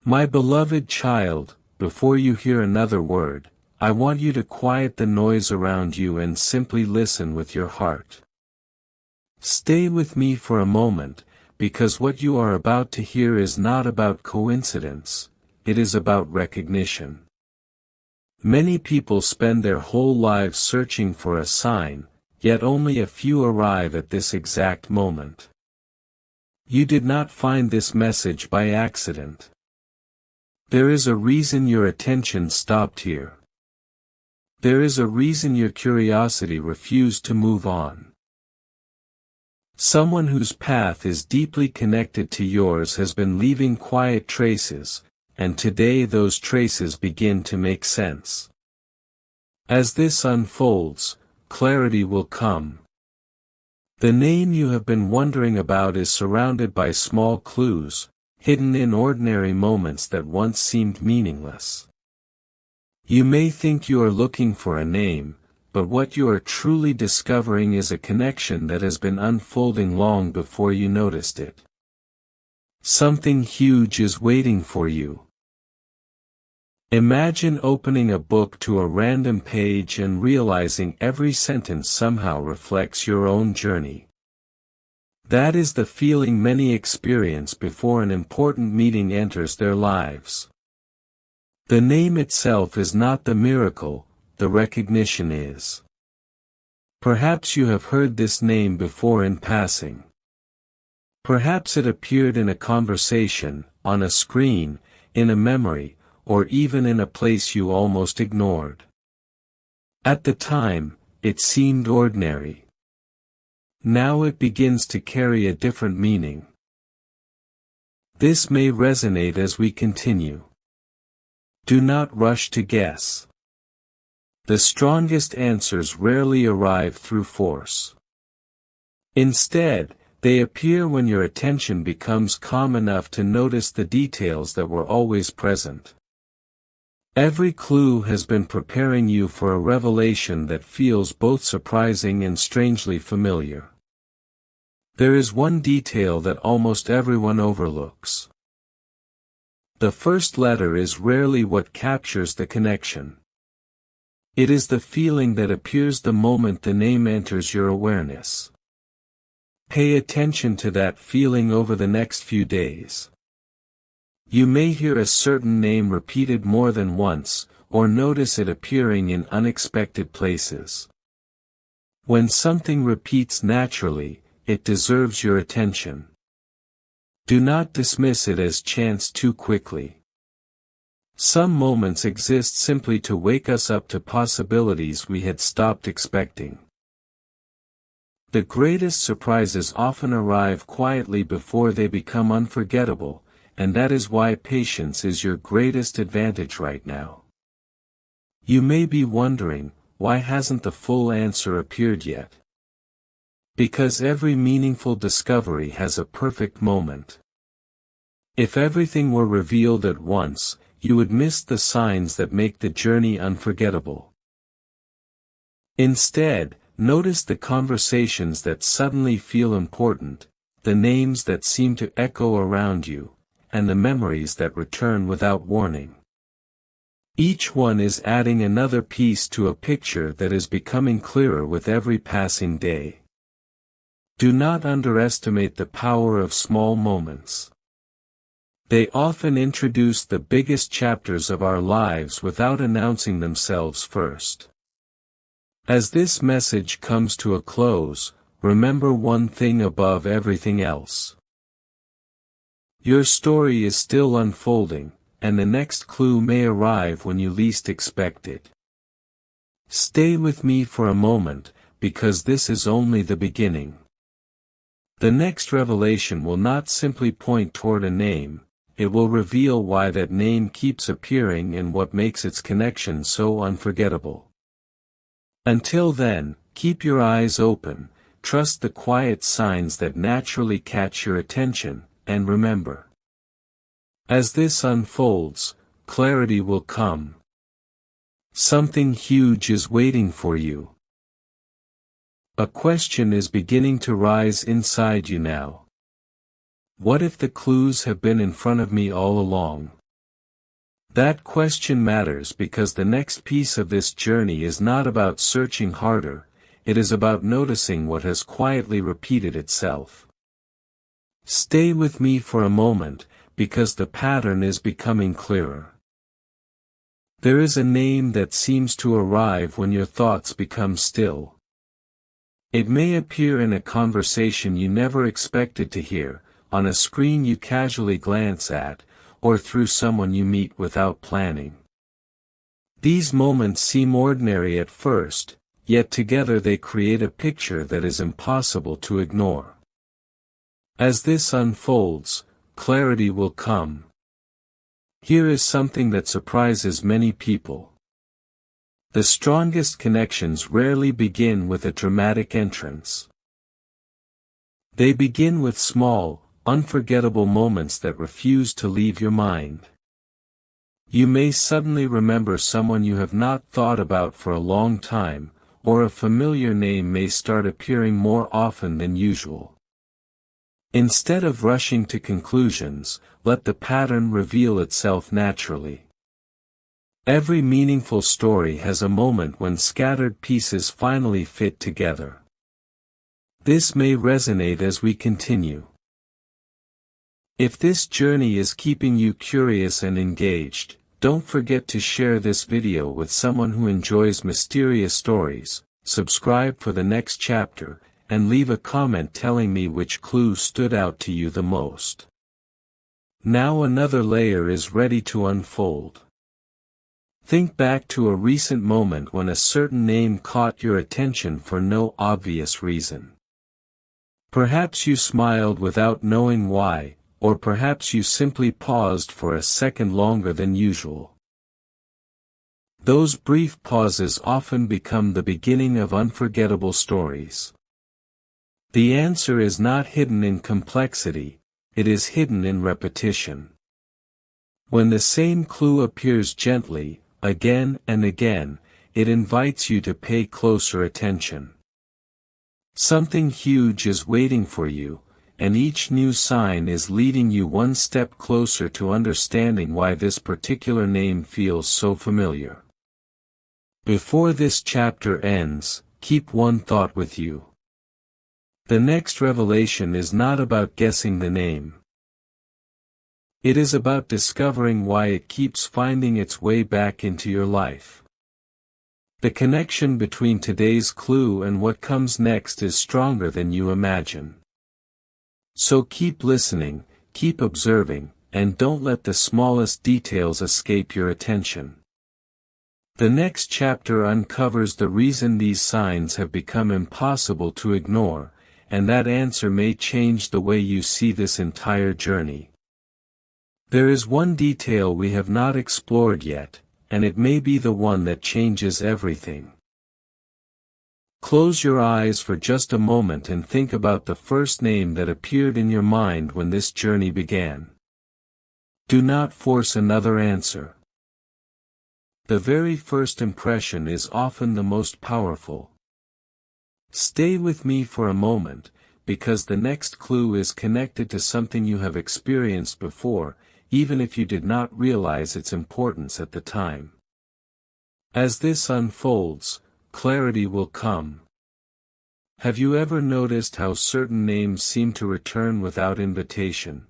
My beloved child, before you hear another word, I want you to quiet the noise around you and simply listen with your heart. Stay with me for a moment, because what you are about to hear is not about coincidence, it is about recognition. Many people spend their whole lives searching for a sign, yet only a few arrive at this exact moment. You did not find this message by accident. There is a reason your attention stopped here. There is a reason your curiosity refused to move on. Someone whose path is deeply connected to yours has been leaving quiet traces, and today those traces begin to make sense. As this unfolds, clarity will come. The name you have been wondering about is surrounded by small clues, hidden in ordinary moments that once seemed meaningless. You may think you are looking for a name, but what you are truly discovering is a connection that has been unfolding long before you noticed it. Something huge is waiting for you. Imagine opening a book to a random page and realizing every sentence somehow reflects your own journey. That is the feeling many experience before an important meaning enters their lives. The name itself is not the miracle, the recognition is. Perhaps you have heard this name before in passing. Perhaps it appeared in a conversation, on a screen, in a memory, or even in a place you almost ignored. At the time, it seemed ordinary. Now it begins to carry a different meaning. This may resonate as we continue. Do not rush to guess. The strongest answers rarely arrive through force. Instead, they appear when your attention becomes calm enough to notice the details that were always present. Every clue has been preparing you for a revelation that feels both surprising and strangely familiar. There is one detail that almost everyone overlooks. The first letter is rarely what captures the connection. It is the feeling that appears the moment the name enters your awareness. Pay attention to that feeling over the next few days. You may hear a certain name repeated more than once, or notice it appearing in unexpected places. When something repeats naturally, it deserves your attention. Do not dismiss it as chance too quickly. Some moments exist simply to wake us up to possibilities we had stopped expecting. The greatest surprises often arrive quietly before they become unforgettable, and that is why patience is your greatest advantage right now. You may be wondering, why hasn't the full answer appeared yet? Because every meaningful discovery has a perfect moment. If everything were revealed at once, you would miss the signs that make the journey unforgettable. Instead, notice the conversations that suddenly feel important, the names that seem to echo around you, and the memories that return without warning. Each one is adding another piece to a picture that is becoming clearer with every passing day. Do not underestimate the power of small moments. They often introduce the biggest chapters of our lives without announcing themselves first. As this message comes to a close, remember one thing above everything else. Your story is still unfolding, and the next clue may arrive when you least expect it. Stay with me for a moment, because this is only the beginning. The next revelation will not simply point toward a name, it will reveal why that name keeps appearing and what makes its connection so unforgettable. Until then, keep your eyes open, trust the quiet signs that naturally catch your attention, and remember. As this unfolds, clarity will come. Something huge is waiting for you. A question is beginning to rise inside you now. What if the clues have been in front of me all along? That question matters because the next piece of this journey is not about searching harder, it is about noticing what has quietly repeated itself. Stay with me for a moment, because the pattern is becoming clearer. There is a name that seems to arrive when your thoughts become still. It may appear in a conversation you never expected to hear, on a screen you casually glance at, or through someone you meet without planning. These moments seem ordinary at first, yet together they create a picture that is impossible to ignore. As this unfolds, clarity will come. Here is something that surprises many people. The strongest connections rarely begin with a dramatic entrance. They begin with small, unforgettable moments that refuse to leave your mind. You may suddenly remember someone you have not thought about for a long time, or a familiar name may start appearing more often than usual. Instead of rushing to conclusions, let the pattern reveal itself naturally. Every meaningful story has a moment when scattered pieces finally fit together. This may resonate as we continue. If this journey is keeping you curious and engaged, don't forget to share this video with someone who enjoys mysterious stories, subscribe for the next chapter, and leave a comment telling me which clue stood out to you the most. Now another layer is ready to unfold. Think back to a recent moment when a certain name caught your attention for no obvious reason. Perhaps you smiled without knowing why, or perhaps you simply paused for a second longer than usual. Those brief pauses often become the beginning of unforgettable stories. The answer is not hidden in complexity, it is hidden in repetition. When the same clue appears gently, again and again, it invites you to pay closer attention. Something huge is waiting for you, and each new sign is leading you one step closer to understanding why this particular name feels so familiar. Before this chapter ends, keep one thought with you. The next revelation is not about guessing the name. It is about discovering why it keeps finding its way back into your life. The connection between today's clue and what comes next is stronger than you imagine. So keep listening, keep observing, and don't let the smallest details escape your attention. The next chapter uncovers the reason these signs have become impossible to ignore, and that answer may change the way you see this entire journey. There is one detail we have not explored yet, and it may be the one that changes everything. Close your eyes for just a moment and think about the first name that appeared in your mind when this journey began. Do not force another answer. The very first impression is often the most powerful. Stay with me for a moment, because the next clue is connected to something you have experienced before, even if you did not realize its importance at the time. As this unfolds, clarity will come. Have you ever noticed how certain names seem to return without invitation?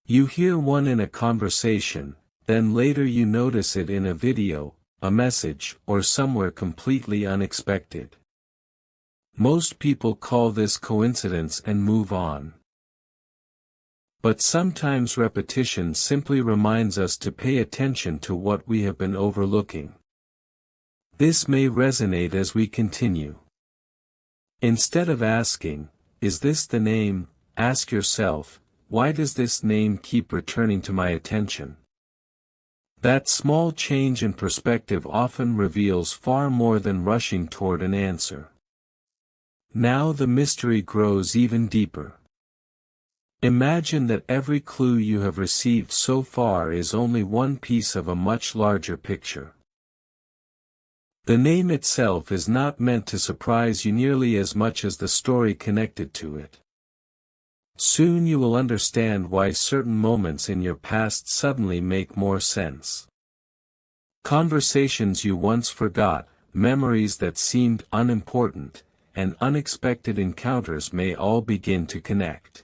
You hear one in a conversation, then later you notice it in a video, a message, or somewhere completely unexpected. Most people call this coincidence and move on. But sometimes repetition simply reminds us to pay attention to what we have been overlooking. This may resonate as we continue. Instead of asking, "Is this the name?" ask yourself, "Why does this name keep returning to my attention?" That small change in perspective often reveals far more than rushing toward an answer. Now the mystery grows even deeper. Imagine that every clue you have received so far is only one piece of a much larger picture. The name itself is not meant to surprise you nearly as much as the story connected to it. Soon you will understand why certain moments in your past suddenly make more sense. Conversations you once forgot, memories that seemed unimportant, and unexpected encounters may all begin to connect.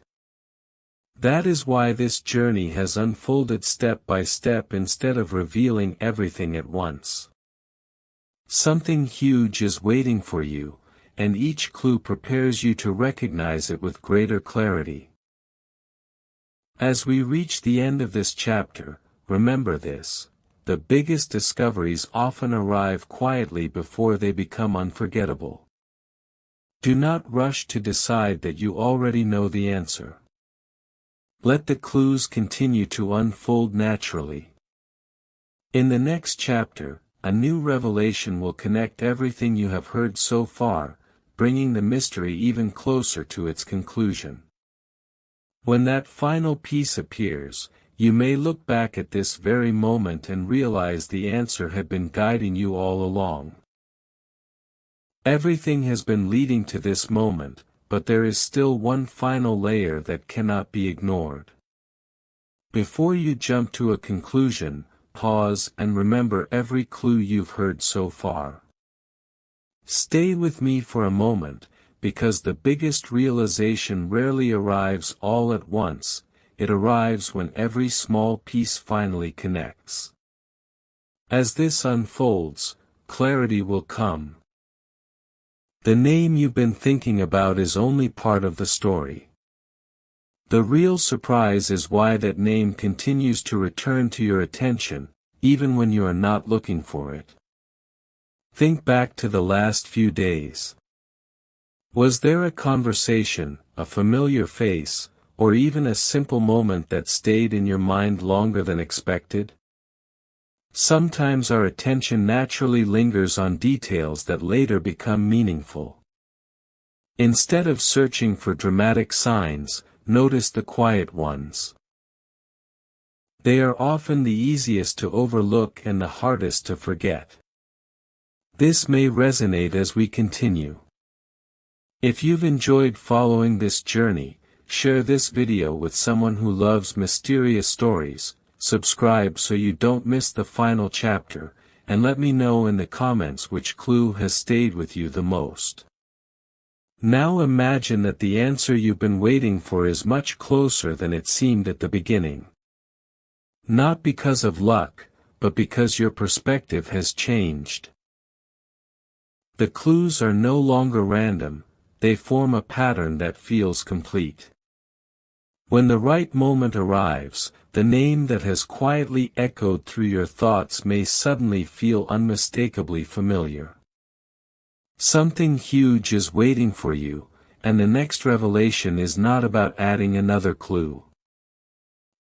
That is why this journey has unfolded step by step instead of revealing everything at once. Something huge is waiting for you, and each clue prepares you to recognize it with greater clarity. As we reach the end of this chapter, remember this: the biggest discoveries often arrive quietly before they become unforgettable. Do not rush to decide that you already know the answer. Let the clues continue to unfold naturally. In the next chapter, a new revelation will connect everything you have heard so far, bringing the mystery even closer to its conclusion. When that final piece appears, you may look back at this very moment and realize the answer had been guiding you all along. Everything has been leading to this moment, but there is still one final layer that cannot be ignored. Before you jump to a conclusion, pause and remember every clue you've heard so far. Stay with me for a moment, because the biggest realization rarely arrives all at once. It arrives when every small piece finally connects. As this unfolds, clarity will come. The name you've been thinking about is only part of the story. The real surprise is why that name continues to return to your attention, even when you are not looking for it. Think back to the last few days. Was there a conversation, a familiar face, or even a simple moment that stayed in your mind longer than expected? Sometimes our attention naturally lingers on details that later become meaningful. Instead of searching for dramatic signs, notice the quiet ones. They are often the easiest to overlook and the hardest to forget. This may resonate as we continue. If you've enjoyed following this journey, share this video with someone who loves mysterious stories, subscribe so you don't miss the final chapter, and let me know in the comments which clue has stayed with you the most. Now imagine that the answer you've been waiting for is much closer than it seemed at the beginning. Not because of luck, but because your perspective has changed. The clues are no longer random, they form a pattern that feels complete. When the right moment arrives, the name that has quietly echoed through your thoughts may suddenly feel unmistakably familiar. Something huge is waiting for you, and the next revelation is not about adding another clue.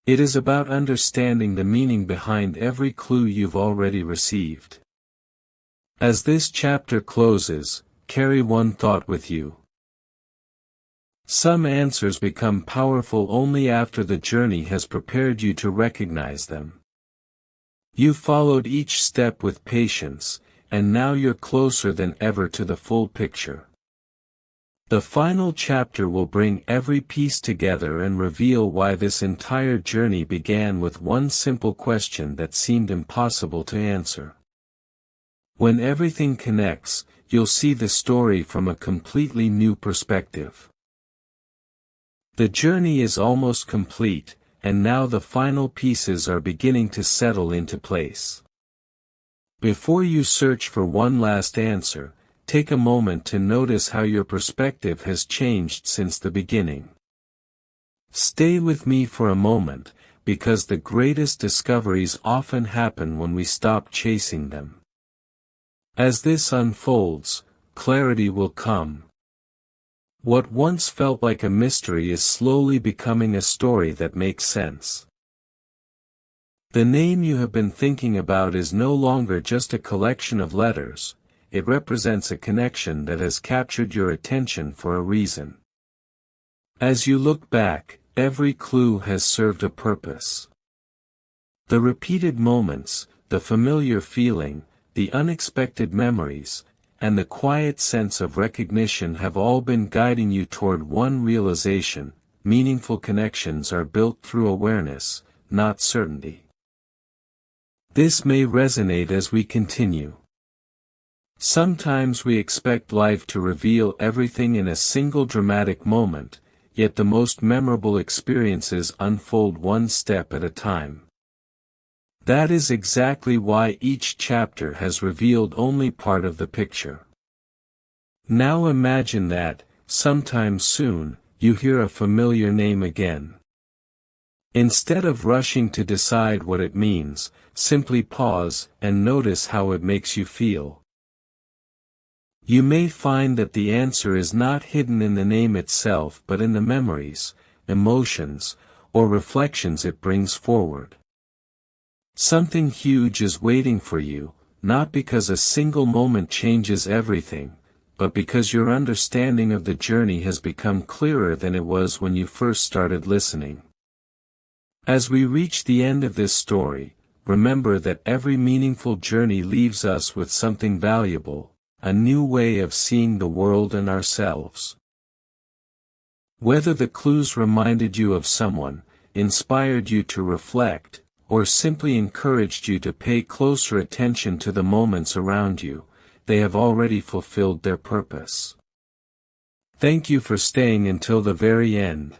It is about understanding the meaning behind every clue you've already received. As this chapter closes, carry one thought with you. Some answers become powerful only after the journey has prepared you to recognize them. You followed each step with patience, and now you're closer than ever to the full picture. The final chapter will bring every piece together and reveal why this entire journey began with one simple question that seemed impossible to answer. When everything connects, you'll see the story from a completely new perspective. The journey is almost complete, and now the final pieces are beginning to settle into place. Before you search for one last answer, take a moment to notice how your perspective has changed since the beginning. Stay with me for a moment, because the greatest discoveries often happen when we stop chasing them. As this unfolds, clarity will come. What once felt like a mystery is slowly becoming a story that makes sense. The name you have been thinking about is no longer just a collection of letters, it represents a connection that has captured your attention for a reason. As you look back, every clue has served a purpose. The repeated moments, the familiar feeling, the unexpected memories, and the quiet sense of recognition have all been guiding you toward one realization: meaningful connections are built through awareness, not certainty. This may resonate as we continue. Sometimes we expect life to reveal everything in a single dramatic moment, yet the most memorable experiences unfold one step at a time. That is exactly why each chapter has revealed only part of the picture. Now imagine that, sometime soon, you hear a familiar name again. Instead of rushing to decide what it means, simply pause and notice how it makes you feel. You may find that the answer is not hidden in the name itself but in the memories, emotions, or reflections it brings forward. Something huge is waiting for you, not because a single moment changes everything, but because your understanding of the journey has become clearer than it was when you first started listening. As we reach the end of this story, remember that every meaningful journey leaves us with something valuable, a new way of seeing the world and ourselves. Whether the clues reminded you of someone, inspired you to reflect, or simply encouraged you to pay closer attention to the moments around you, they have already fulfilled their purpose. Thank you for staying until the very end.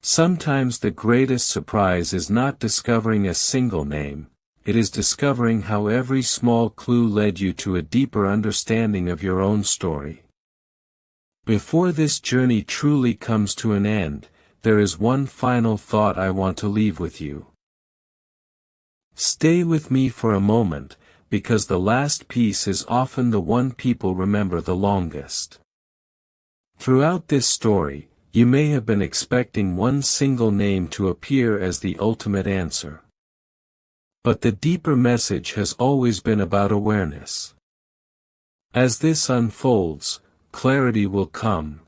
Sometimes the greatest surprise is not discovering a single name, it is discovering how every small clue led you to a deeper understanding of your own story. Before this journey truly comes to an end, there is one final thought I want to leave with you. Stay with me for a moment, because the last piece is often the one people remember the longest. Throughout this story, you may have been expecting one single name to appear as the ultimate answer. But the deeper message has always been about awareness. As this unfolds, clarity will come.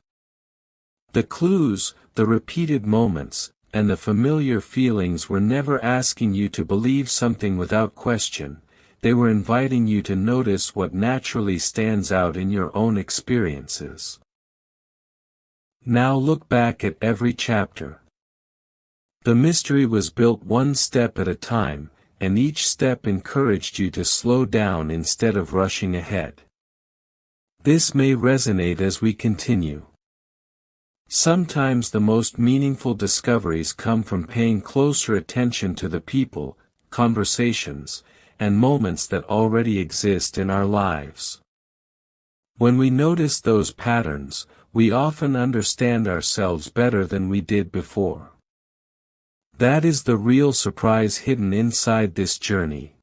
The clues, the repeated moments, and the familiar feelings were never asking you to believe something without question. They were inviting you to notice what naturally stands out in your own experiences. Now look back at every chapter. The mystery was built one step at a time, and each step encouraged you to slow down instead of rushing ahead. This may resonate as we continue. Sometimes the most meaningful discoveries come from paying closer attention to the people, conversations, and moments that already exist in our lives. When we notice those patterns, we often understand ourselves better than we did before. That is the real surprise hidden inside this journey.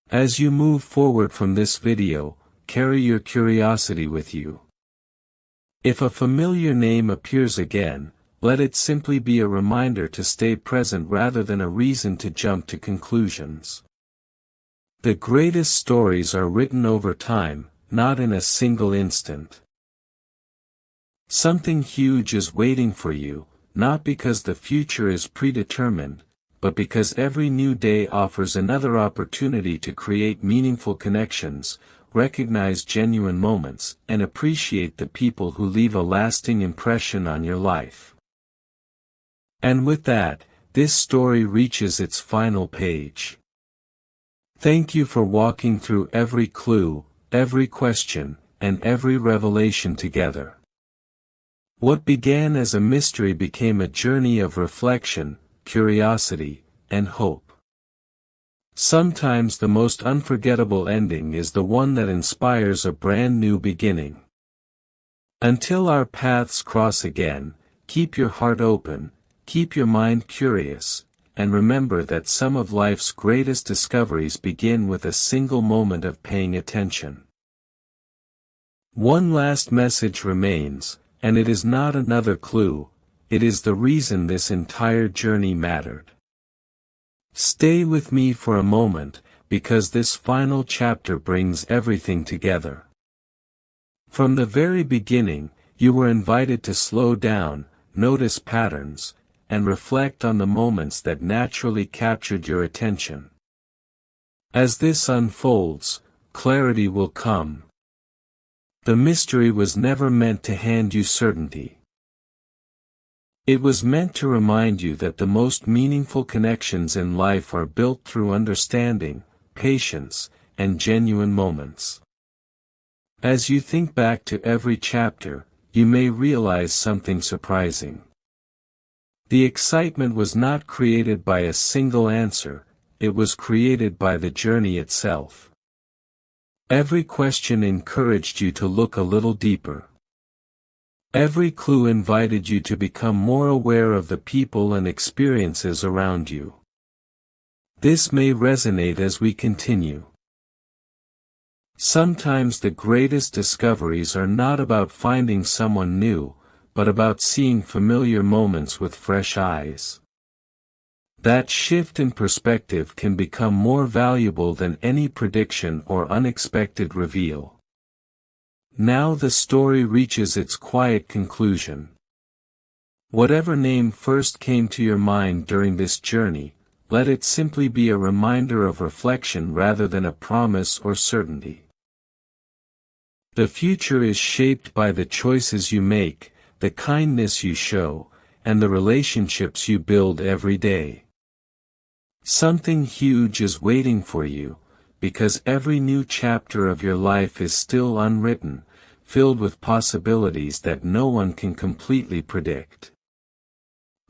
As you move forward from this video, carry your curiosity with you. If a familiar name appears again, let it simply be a reminder to stay present rather than a reason to jump to conclusions. The greatest stories are written over time, not in a single instant. Something huge is waiting for you, not because the future is predetermined, but because every new day offers another opportunity to create meaningful connections, recognize genuine moments, and appreciate the people who leave a lasting impression on your life. And with that, this story reaches its final page. Thank you for walking through every clue, every question, and every revelation together. What began as a mystery became a journey of reflection, curiosity, and hope. Sometimes the most unforgettable ending is the one that inspires a brand new beginning. Until our paths cross again, keep your heart open, keep your mind curious, and remember that some of life's greatest discoveries begin with a single moment of paying attention. One last message remains, and it is not another clue, it is the reason this entire journey mattered. Stay with me for a moment, because this final chapter brings everything together. From the very beginning, you were invited to slow down, notice patterns, and reflect on the moments that naturally captured your attention. As this unfolds, clarity will come. The mystery was never meant to hand you certainty. It was meant to remind you that the most meaningful connections in life are built through understanding, patience, and genuine moments. As you think back to every chapter, you may realize something surprising. The excitement was not created by a single answer, it was created by the journey itself. Every question encouraged you to look a little deeper. Every clue invited you to become more aware of the people and experiences around you. This may resonate as we continue. Sometimes the greatest discoveries are not about finding someone new, but about seeing familiar moments with fresh eyes. That shift in perspective can become more valuable than any prediction or unexpected reveal. Now the story reaches its quiet conclusion. Whatever name first came to your mind during this journey, let it simply be a reminder of reflection rather than a promise or certainty. The future is shaped by the choices you make, the kindness you show, and the relationships you build every day. Something huge is waiting for you, because every new chapter of your life is still unwritten, filled with possibilities that no one can completely predict.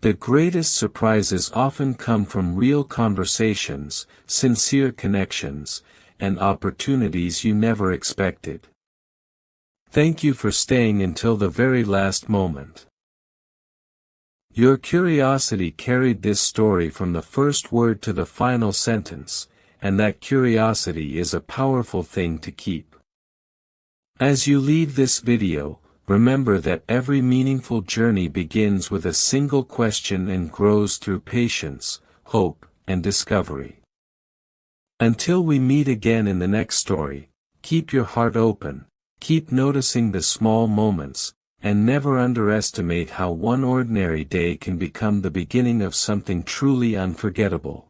The greatest surprises often come from real conversations, sincere connections, and opportunities you never expected. Thank you for staying until the very last moment. Your curiosity carried this story from the first word to the final sentence, and that curiosity is a powerful thing to keep. As you leave this video, remember that every meaningful journey begins with a single question and grows through patience, hope, and discovery. Until we meet again in the next story, keep your heart open, keep noticing the small moments, and never underestimate how one ordinary day can become the beginning of something truly unforgettable.